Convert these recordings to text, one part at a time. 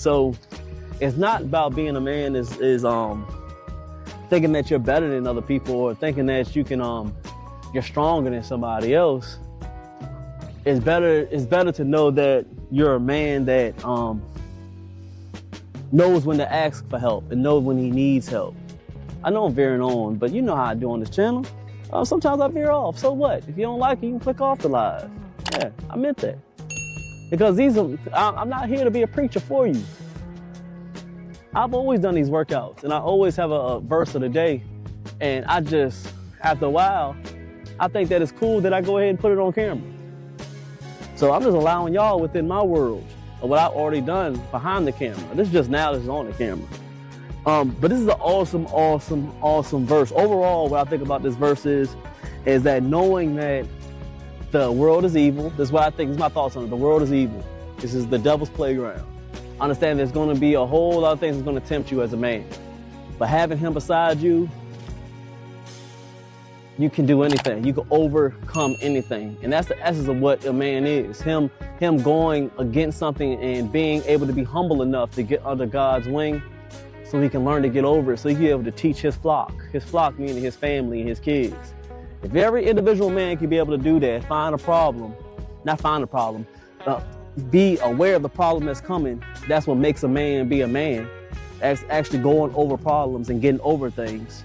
So it's not about being a man is thinking that you're better than other people or thinking that you can you're stronger than somebody else. It's better to know that you're a man that knows when to ask for help and knows when he needs help. I know I'm veering on, but you know how I do on this channel. Sometimes I veer off. So what? If you don't like it, you can click off the live. Yeah, I meant that. Because I'm not here to be a preacher for you. I've always done these workouts, and I always have a verse of the day. And I just, after a while, I think that it's cool that I go ahead and put it on camera. So I'm just allowing y'all within my world of what I've already done behind the camera. This is just now, this is on the camera. But this is an awesome, awesome, awesome verse. Overall, what I think about this verse is that knowing that the world is evil. This is what I think, this is my thoughts on it. The world is evil. This is the devil's playground. Understand there's gonna be a whole lot of things that's gonna tempt you as a man. But having him beside you, you can do anything. You can overcome anything. And that's the essence of what a man is. Him going against something and being able to be humble enough to get under God's wing so he can learn to get over it, so he can be able to teach his flock meaning his family and his kids. If every individual man can be able to do that, be aware of the problem that's coming, that's what makes a man be a man. That's actually going over problems and getting over things.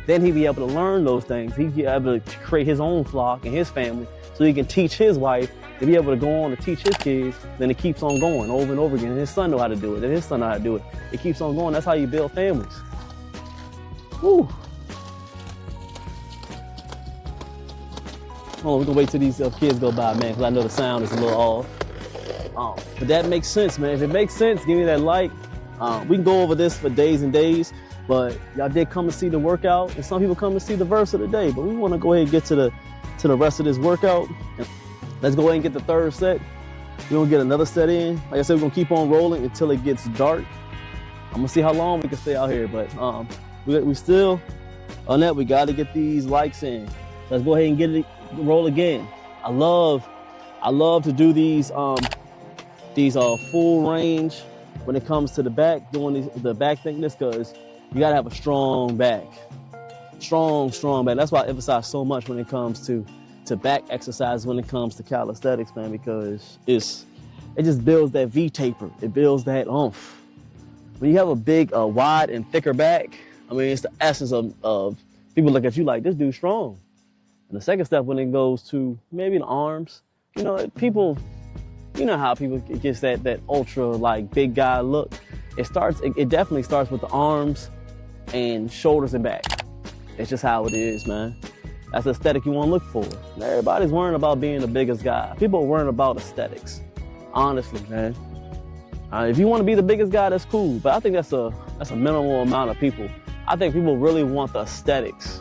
Then he'd be able to learn those things. He'd be able to create his own flock and his family so he can teach his wife to be able to go on to teach his kids. Then it keeps on going over and over again. And his son know how to do it, and his son know how to do it. It keeps on going. That's how you build families. Woo. Oh, we're gonna wait till these kids go by, man, because I know the sound is a little off. But that makes sense, man. If it makes sense, give me that like. We can go over this for days and days, but y'all did come to see the workout, and some people come to see the verse of the day. But we want to go ahead and get to the rest of this workout. Let's go ahead and get the third set. We're gonna get another set in. Like I said, we're gonna keep on rolling until it gets dark. I'm gonna see how long we can stay out here, but we still on that. We got to get these likes in. Let's go ahead and get it roll again. I love to do these full range when it comes to the back, doing the back thickness, because you gotta have a strong back, strong back. That's why I emphasize so much when it comes to back exercise, when it comes to calisthenics, man, because it just builds that V taper. It builds that oomph. When you have a big, wide and thicker back, I mean, it's the essence of people look at you like, this dude's strong. And the second step, when it goes to maybe the arms, you know how people get that ultra like big guy look. It definitely starts with the arms and shoulders and back. It's just how it is, man. That's the aesthetic you want to look for. Everybody's worrying about being the biggest guy. People are worrying about aesthetics. Honestly, man. If you want to be the biggest guy, that's cool. But I think that's a minimal amount of people. I think people really want the aesthetics.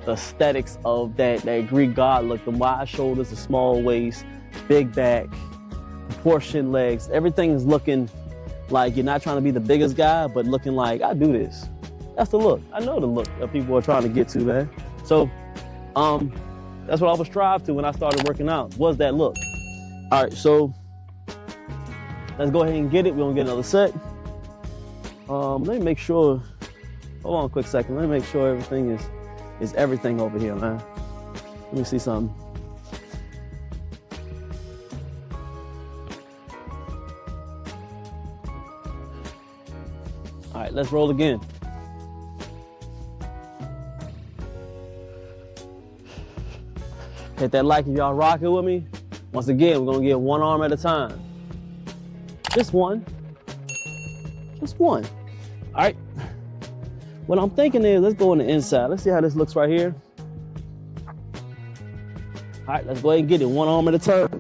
The aesthetics of that Greek god look, the wide shoulders, the small waist, big back, proportioned legs. Everything is looking like you're not trying to be the biggest guy, but looking like, I do this. That's the look. I know the look that people are trying to get to, man. So that's what I would strive to when I started working out, was that look. All right, so let's go ahead and get it. We're gonna get another set. Let me make sure, hold on a quick second. Let me make sure everything is everything over here, man. Let me see something. All right, let's roll again. Hit that like if y'all rocking with me. Once again, we're gonna get one arm at a time. Just one. Just one. All right. What I'm thinking is, let's go on the inside. Let's see how this looks right here. All right, let's go ahead and get it one arm at a time.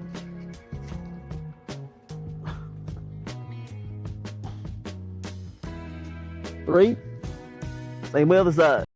Three. Same way other side.